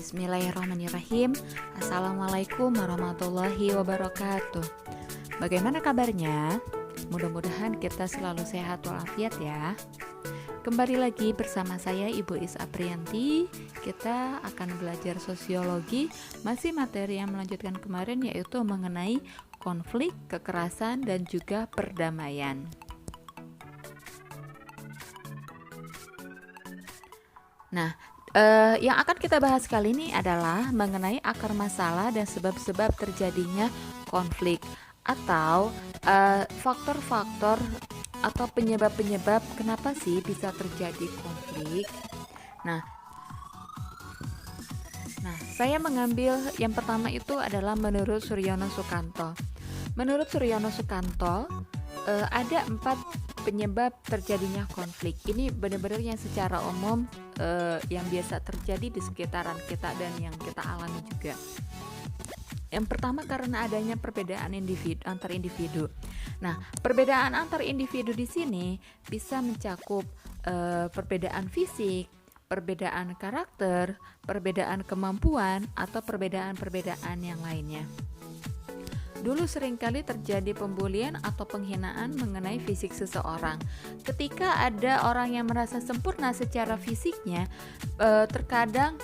Bismillahirrahmanirrahim. Assalamualaikum warahmatullahi wabarakatuh. Bagaimana kabarnya? Mudah-mudahan kita selalu sehat walafiat ya. Kembali lagi bersama saya Ibu Is Aprianti. Kita akan belajar sosiologi, masih materi yang melanjutkan kemarin, yaitu mengenai konflik, kekerasan, dan juga perdamaian. Nah, yang akan kita bahas kali ini adalah mengenai akar masalah dan sebab-sebab terjadinya konflik, atau faktor-faktor atau penyebab-penyebab kenapa sih bisa terjadi konflik. Nah, saya mengambil yang pertama itu adalah menurut Suryono Sukanto. Menurut Suryono Sukanto, ada 4 penyebab terjadinya konflik. Ini benar-benar yang secara umum yang biasa terjadi di sekitaran kita dan yang kita alami juga. Yang pertama, karena adanya perbedaan antar individu. Nah, perbedaan antar individu di sini bisa mencakup perbedaan fisik, perbedaan karakter, perbedaan kemampuan, atau perbedaan-perbedaan yang lainnya. Dulu seringkali terjadi pembulian atau penghinaan mengenai fisik seseorang. Ketika ada orang yang merasa sempurna secara fisiknya, terkadang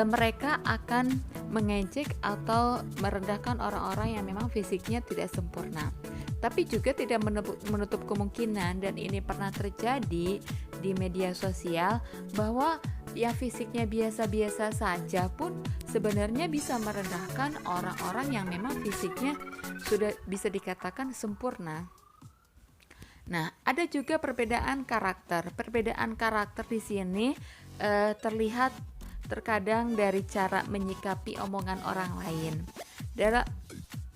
mereka akan mengejek atau merendahkan orang-orang yang memang fisiknya tidak sempurna. Tapi juga tidak menutup kemungkinan, dan ini pernah terjadi di media sosial, bahwa yang fisiknya biasa-biasa saja pun sebenarnya bisa merendahkan orang-orang yang memang fisiknya sudah bisa dikatakan sempurna. Nah, ada juga perbedaan karakter. Perbedaan karakter di sini terlihat terkadang dari cara menyikapi omongan orang lain.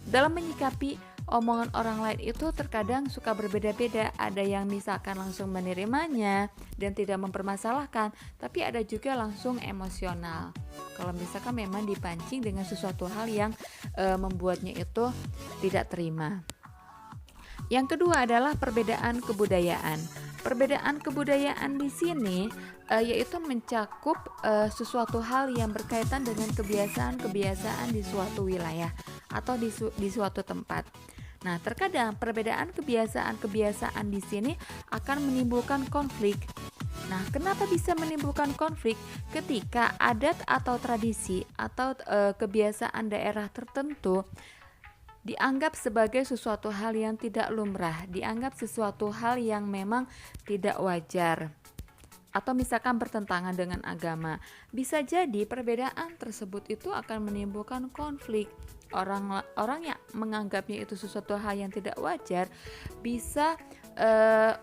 Dalam menyikapi omongan orang lain itu terkadang suka berbeda-beda. Ada yang misalkan langsung menerimanya dan tidak mempermasalahkan, tapi ada juga langsung emosional. Kalau misalkan memang dipancing dengan sesuatu hal yang membuatnya itu tidak terima. Yang kedua adalah perbedaan kebudayaan. Perbedaan kebudayaan di sini yaitu mencakup sesuatu hal yang berkaitan dengan kebiasaan-kebiasaan di suatu wilayah atau di suatu tempat. Nah, terkadang perbedaan kebiasaan-kebiasaan di sini akan menimbulkan konflik. Nah, kenapa bisa menimbulkan konflik? Ketika adat atau tradisi atau kebiasaan daerah tertentu dianggap sebagai sesuatu hal yang tidak lumrah, dianggap sesuatu hal yang memang tidak wajar, atau misalkan bertentangan dengan agama. Bisa jadi perbedaan tersebut itu akan menimbulkan konflik. Orang yang menganggapnya itu sesuatu hal yang tidak wajar bisa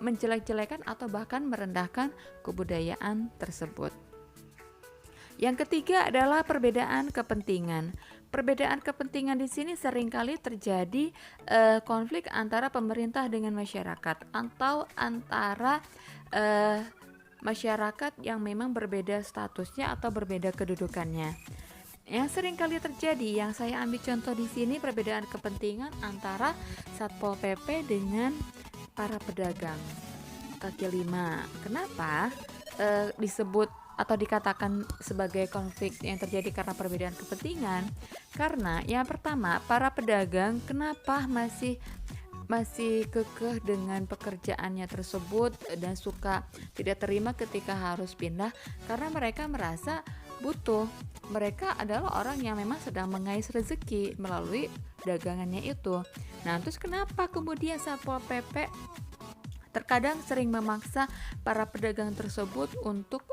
menjelek-jelekan atau bahkan merendahkan kebudayaan tersebut. Yang ketiga adalah perbedaan kepentingan. Perbedaan kepentingan di sini seringkali terjadi konflik antara pemerintah dengan masyarakat, atau antara masyarakat yang memang berbeda statusnya atau berbeda kedudukannya. Yang sering kali terjadi, yang saya ambil contoh di sini, perbedaan kepentingan antara Satpol PP dengan para pedagang kaki lima. Kenapa disebut atau dikatakan sebagai konflik yang terjadi karena perbedaan kepentingan? Karena yang pertama, para pedagang kenapa masih kekeh dengan pekerjaannya tersebut dan suka tidak terima ketika harus pindah, karena mereka merasa butuh. Mereka adalah orang yang memang sedang mengais rezeki melalui dagangannya itu. Nah, terus kenapa kemudian Satpol PP terkadang sering memaksa para pedagang tersebut untuk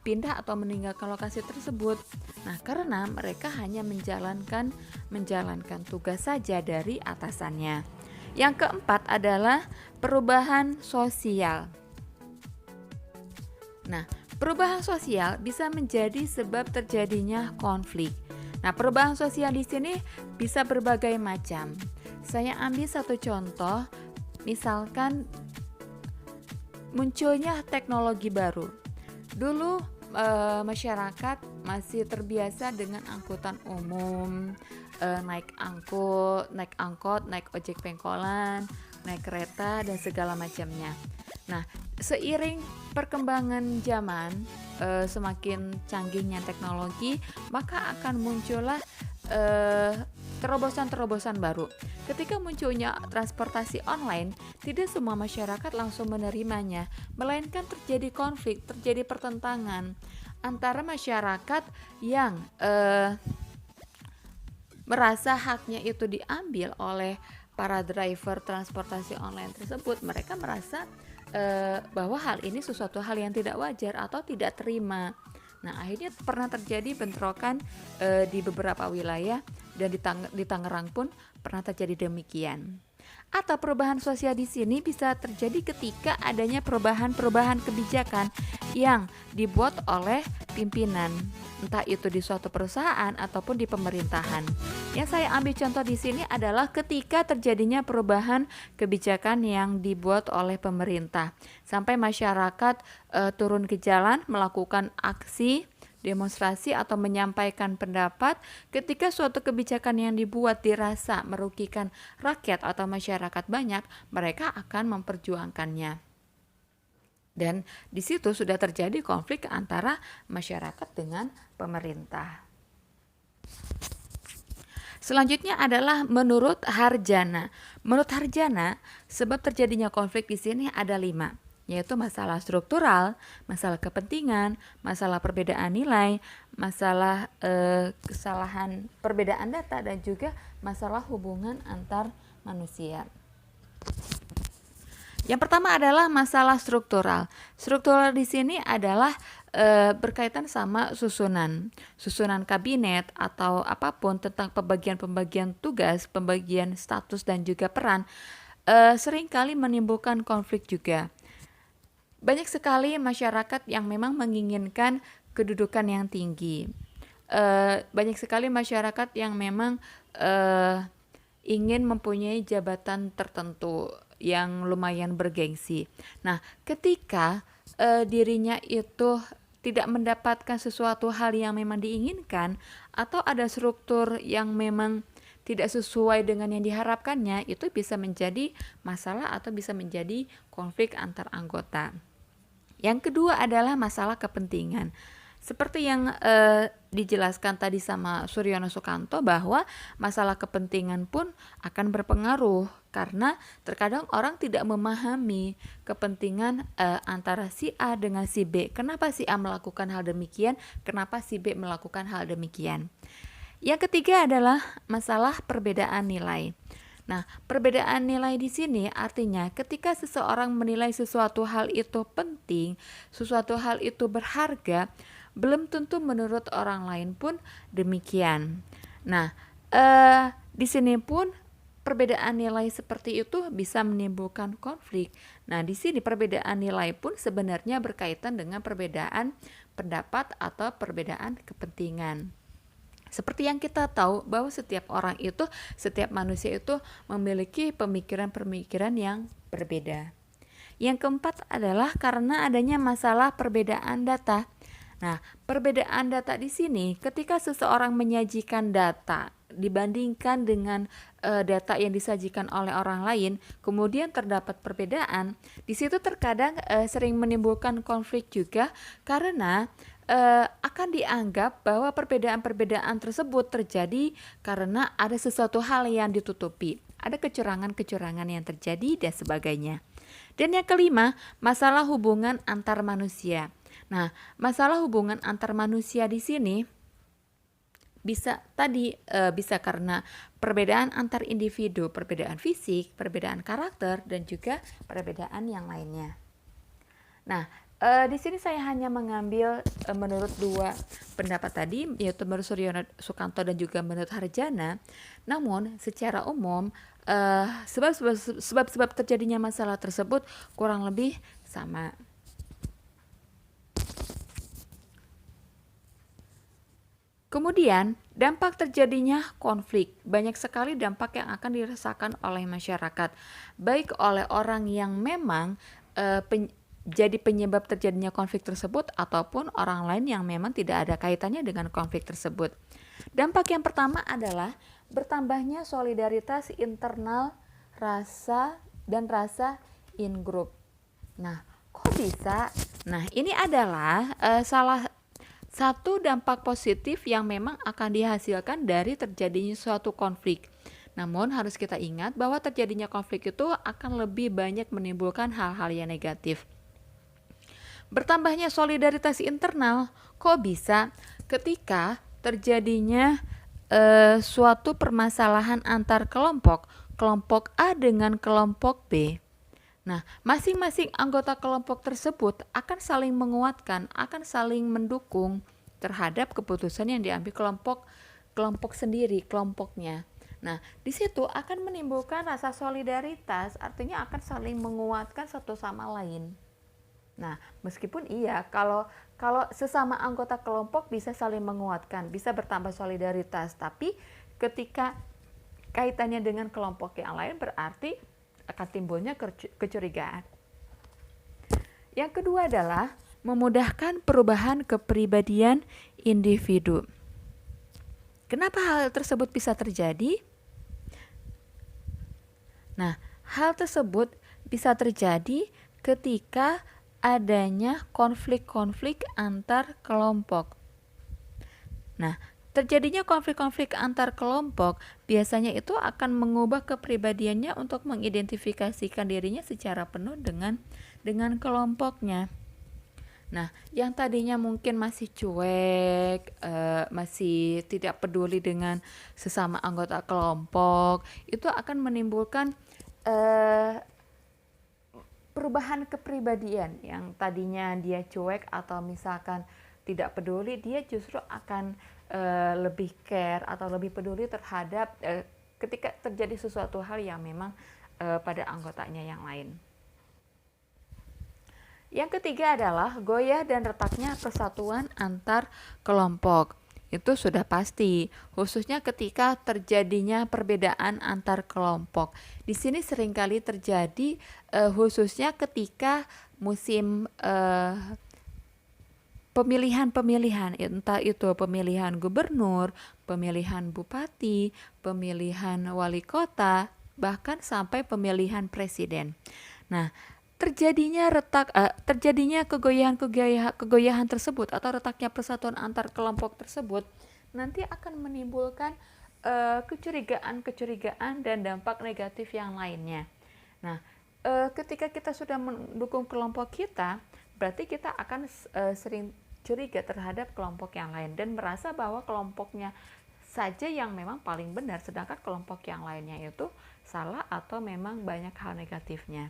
pindah atau meninggalkan lokasi tersebut? Nah, karena mereka hanya menjalankan tugas saja dari atasannya. Yang keempat adalah perubahan sosial. Nah, perubahan sosial bisa menjadi sebab terjadinya konflik. Nah, perubahan sosial di sini bisa berbagai macam. Saya ambil satu contoh, misalkan munculnya teknologi baru. Dulu masyarakat masih terbiasa dengan angkutan umum, naik angkot, naik ojek pengkolan, naik kereta, dan segala macamnya. Nah, seiring perkembangan zaman, semakin canggihnya teknologi, maka akan muncullah eh, terobosan-terobosan baru. Ketika munculnya transportasi online, tidak semua masyarakat langsung menerimanya, melainkan terjadi konflik, terjadi pertentangan antara masyarakat yang merasa haknya itu diambil oleh para driver transportasi online tersebut. Mereka merasa bahwa hal ini sesuatu hal yang tidak wajar atau tidak terima. Nah, akhirnya pernah terjadi bentrokan di beberapa wilayah, dan di Tangerang pun pernah terjadi demikian. Atau perubahan sosial di sini bisa terjadi ketika adanya perubahan-perubahan kebijakan yang dibuat oleh pimpinan, entah itu di suatu perusahaan ataupun di pemerintahan. Yang saya ambil contoh di sini adalah ketika terjadinya perubahan kebijakan yang dibuat oleh pemerintah, sampai masyarakat turun ke jalan melakukan aksi, demonstrasi atau menyampaikan pendapat ketika suatu kebijakan yang dibuat dirasa merugikan rakyat atau masyarakat banyak, mereka akan memperjuangkannya. Dan di situ sudah terjadi konflik antara masyarakat dengan pemerintah. Selanjutnya adalah menurut Harjana. Menurut Harjana, sebab terjadinya konflik di sini ada 5, yaitu masalah struktural, masalah kepentingan, masalah perbedaan nilai, masalah kesalahan perbedaan data, dan juga masalah hubungan antar manusia. Yang pertama adalah masalah struktural. Struktural di sini adalah berkaitan sama susunan kabinet atau apapun tentang pembagian tugas, pembagian status dan juga peran, seringkali menimbulkan konflik juga. Banyak sekali masyarakat yang memang menginginkan kedudukan yang tinggi. Banyak sekali masyarakat yang memang ingin mempunyai jabatan tertentu yang lumayan bergengsi. Nah, ketika dirinya itu tidak mendapatkan sesuatu hal yang memang diinginkan, atau ada struktur yang memang tidak sesuai dengan yang diharapkannya, itu bisa menjadi masalah atau bisa menjadi konflik antar anggota. Yang kedua adalah masalah kepentingan. Seperti yang dijelaskan tadi sama Suryono Sukanto, bahwa masalah kepentingan pun akan berpengaruh, karena terkadang orang tidak memahami kepentingan antara si A dengan si B. Kenapa si A melakukan hal demikian, kenapa si B melakukan hal demikian. Yang ketiga adalah masalah perbedaan nilai. Nah, perbedaan nilai di sini artinya ketika seseorang menilai sesuatu hal itu penting, sesuatu hal itu berharga, belum tentu menurut orang lain pun demikian. Nah, di sini pun perbedaan nilai seperti itu bisa menimbulkan konflik. Nah, di sini perbedaan nilai pun sebenarnya berkaitan dengan perbedaan pendapat atau perbedaan kepentingan. Seperti yang kita tahu bahwa setiap manusia itu memiliki pemikiran-pemikiran yang berbeda. Yang keempat adalah karena adanya masalah perbedaan data. Nah, perbedaan data di sini ketika seseorang menyajikan data dibandingkan dengan data yang disajikan oleh orang lain, kemudian terdapat perbedaan, di situ terkadang sering menimbulkan konflik juga, karena akan dianggap bahwa perbedaan-perbedaan tersebut terjadi karena ada sesuatu hal yang ditutupi, ada kecurangan-kecurangan yang terjadi dan sebagainya. Dan yang kelima, masalah hubungan antar manusia. Nah, masalah hubungan antar manusia di sini bisa karena perbedaan antar individu, perbedaan fisik, perbedaan karakter, dan juga perbedaan yang lainnya. Nah, di sini saya hanya mengambil menurut 2 pendapat tadi, yaitu menurut Suryono Sukanto dan juga menurut Harjana. Namun secara umum sebab terjadinya masalah tersebut kurang lebih sama. Kemudian dampak terjadinya konflik. Banyak sekali dampak yang akan dirasakan oleh masyarakat, baik oleh orang yang memang jadi penyebab terjadinya konflik tersebut, ataupun orang lain yang memang tidak ada kaitannya dengan konflik tersebut. Dampak yang pertama adalah bertambahnya solidaritas internal, rasa in group. Nah, kok bisa? Nah, ini adalah salah satu dampak positif yang memang akan dihasilkan dari terjadinya suatu konflik. Namun harus kita ingat bahwa terjadinya konflik itu akan lebih banyak menimbulkan hal-hal yang negatif. Bertambahnya solidaritas internal, kok bisa? Ketika terjadinya suatu permasalahan antar kelompok, kelompok A dengan kelompok B. Nah, masing-masing anggota kelompok tersebut akan saling menguatkan, akan saling mendukung terhadap keputusan yang diambil kelompok sendiri, kelompoknya. Nah, di situ akan menimbulkan rasa solidaritas, artinya akan saling menguatkan satu sama lain. Nah, meskipun iya, kalau sesama anggota kelompok bisa saling menguatkan, bisa bertambah solidaritas, tapi ketika kaitannya dengan kelompok yang lain berarti akan timbulnya kecurigaan. Yang kedua adalah memudahkan perubahan kepribadian individu. Kenapa hal tersebut bisa terjadi? Nah, hal tersebut bisa terjadi ketika adanya konflik-konflik antar kelompok. Nah, terjadinya konflik-konflik antar kelompok biasanya itu akan mengubah kepribadiannya untuk mengidentifikasikan dirinya secara penuh dengan kelompoknya. Nah, yang tadinya mungkin masih cuek, masih tidak peduli dengan sesama anggota kelompok, itu akan menimbulkan perubahan kepribadian. Yang tadinya dia cuek atau misalkan tidak peduli, dia justru akan lebih care atau lebih peduli terhadap ketika terjadi sesuatu hal yang memang pada anggotanya yang lain. Yang ketiga adalah goyah dan retaknya persatuan antar kelompok. Itu sudah pasti, khususnya ketika terjadinya perbedaan antar kelompok. Di sini seringkali terjadi khususnya ketika musim pemilihan-pemilihan, entah itu pemilihan gubernur, pemilihan bupati, pemilihan wali kota, bahkan sampai pemilihan presiden. Nah, terjadinya kegoyahan tersebut atau retaknya persatuan antar kelompok tersebut nanti akan menimbulkan kecurigaan dan dampak negatif yang lainnya. Nah, ketika kita sudah mendukung kelompok kita, berarti kita akan sering curiga terhadap kelompok yang lain dan merasa bahwa kelompoknya saja yang memang paling benar, sedangkan kelompok yang lainnya itu salah atau memang banyak hal negatifnya.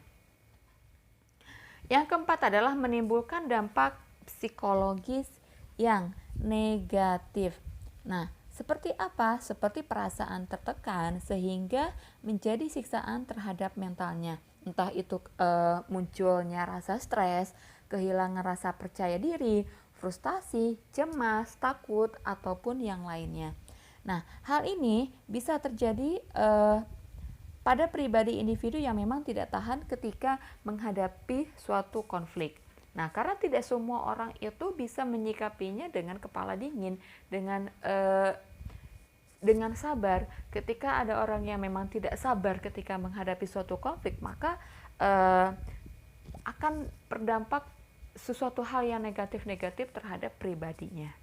Yang keempat adalah menimbulkan dampak psikologis yang negatif. Nah, seperti apa? Seperti perasaan tertekan sehingga menjadi siksaan terhadap mentalnya. Entah itu munculnya rasa stres, kehilangan rasa percaya diri, frustasi, cemas, takut, ataupun yang lainnya. Nah, hal ini bisa terjadi pada pribadi individu yang memang tidak tahan ketika menghadapi suatu konflik. Nah, karena tidak semua orang itu bisa menyikapinya dengan kepala dingin, dengan sabar. Ketika ada orang yang memang tidak sabar ketika menghadapi suatu konflik, maka akan berdampak sesuatu hal yang negatif-negatif terhadap pribadinya.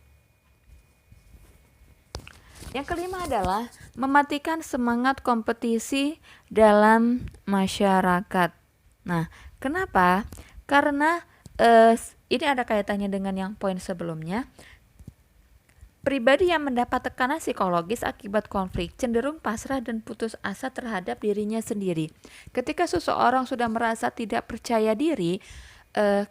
Yang kelima adalah mematikan semangat kompetisi dalam masyarakat. Nah, kenapa? Karena ini ada kaitannya dengan yang poin sebelumnya. Pribadi yang mendapat tekanan psikologis akibat konflik cenderung pasrah dan putus asa terhadap dirinya sendiri. Ketika seseorang sudah merasa tidak percaya diri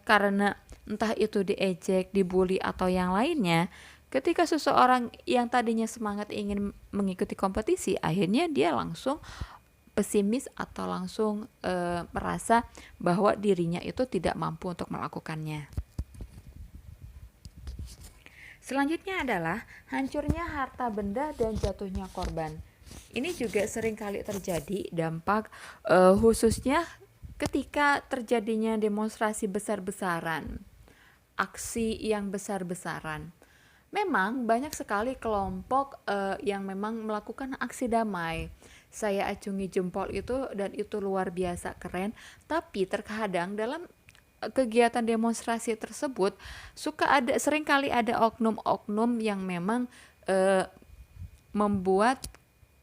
karena entah itu diejek, dibully atau yang lainnya, ketika seseorang yang tadinya semangat ingin mengikuti kompetisi, akhirnya dia langsung pesimis atau langsung merasa bahwa dirinya itu tidak mampu untuk melakukannya. Selanjutnya adalah hancurnya harta benda dan jatuhnya korban. Ini juga sering kali terjadi dampak khususnya ketika terjadinya demonstrasi besar-besaran, aksi yang besar-besaran. Memang banyak sekali kelompok yang memang melakukan aksi damai. Saya acungi jempol itu dan itu luar biasa keren. Tapi terkadang dalam kegiatan demonstrasi tersebut seringkali ada oknum-oknum yang memang membuat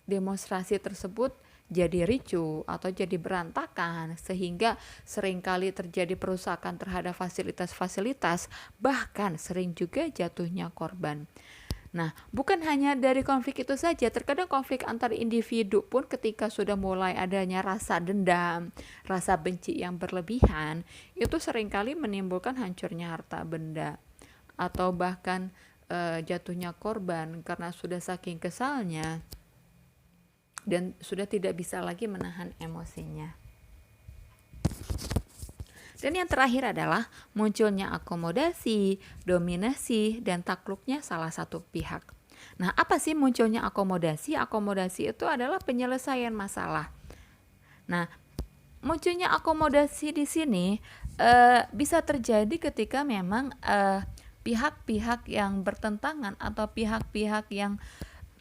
demonstrasi tersebut jadi ricu atau jadi berantakan, sehingga seringkali terjadi perusakan terhadap fasilitas-fasilitas, bahkan sering juga jatuhnya korban. Nah, bukan hanya dari konflik itu saja, terkadang konflik antar individu pun ketika sudah mulai adanya rasa dendam, rasa benci yang berlebihan, itu seringkali menimbulkan hancurnya harta benda atau bahkan jatuhnya korban karena sudah saking kesalnya dan sudah tidak bisa lagi menahan emosinya. Dan yang terakhir adalah munculnya akomodasi, dominasi, dan takluknya salah satu pihak. Nah, apa sih munculnya akomodasi? Akomodasi itu adalah penyelesaian masalah. Nah, munculnya akomodasi di sini bisa terjadi ketika memang pihak-pihak yang bertentangan atau pihak-pihak yang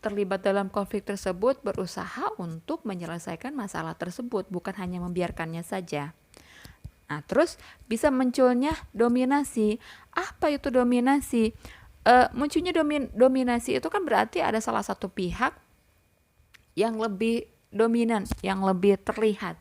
terlibat dalam konflik tersebut berusaha untuk menyelesaikan masalah tersebut, bukan hanya membiarkannya saja. Nah, terus bisa munculnya dominasi. Apa itu dominasi? Munculnya dominasi itu kan berarti ada salah satu pihak yang lebih dominan, yang lebih terlihat.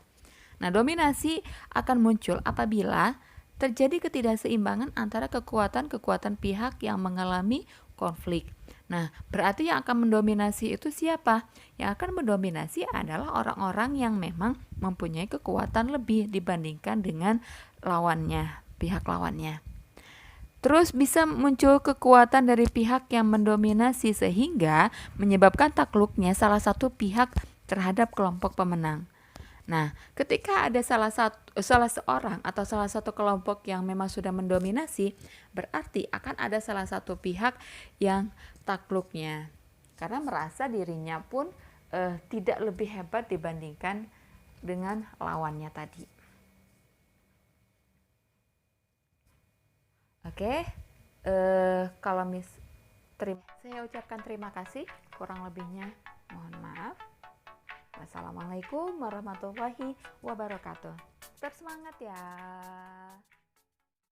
Nah, dominasi akan muncul apabila terjadi ketidakseimbangan antara kekuatan-kekuatan pihak yang mengalami konflik. Nah, berarti yang akan mendominasi itu siapa? Yang akan mendominasi adalah orang-orang yang memang mempunyai kekuatan lebih dibandingkan dengan lawannya, pihak lawannya. Terus bisa muncul kekuatan dari pihak yang mendominasi sehingga menyebabkan takluknya salah satu pihak terhadap kelompok pemenang. Nah, ketika ada salah seorang atau salah satu kelompok yang memang sudah mendominasi, berarti akan ada salah satu pihak yang takluknya karena merasa dirinya pun tidak lebih hebat dibandingkan dengan lawannya tadi. Oke, kalau saya ucapkan terima kasih, kurang lebihnya mohon maaf. Wassalamualaikum warahmatullahi wabarakatuh. Tetap semangat ya.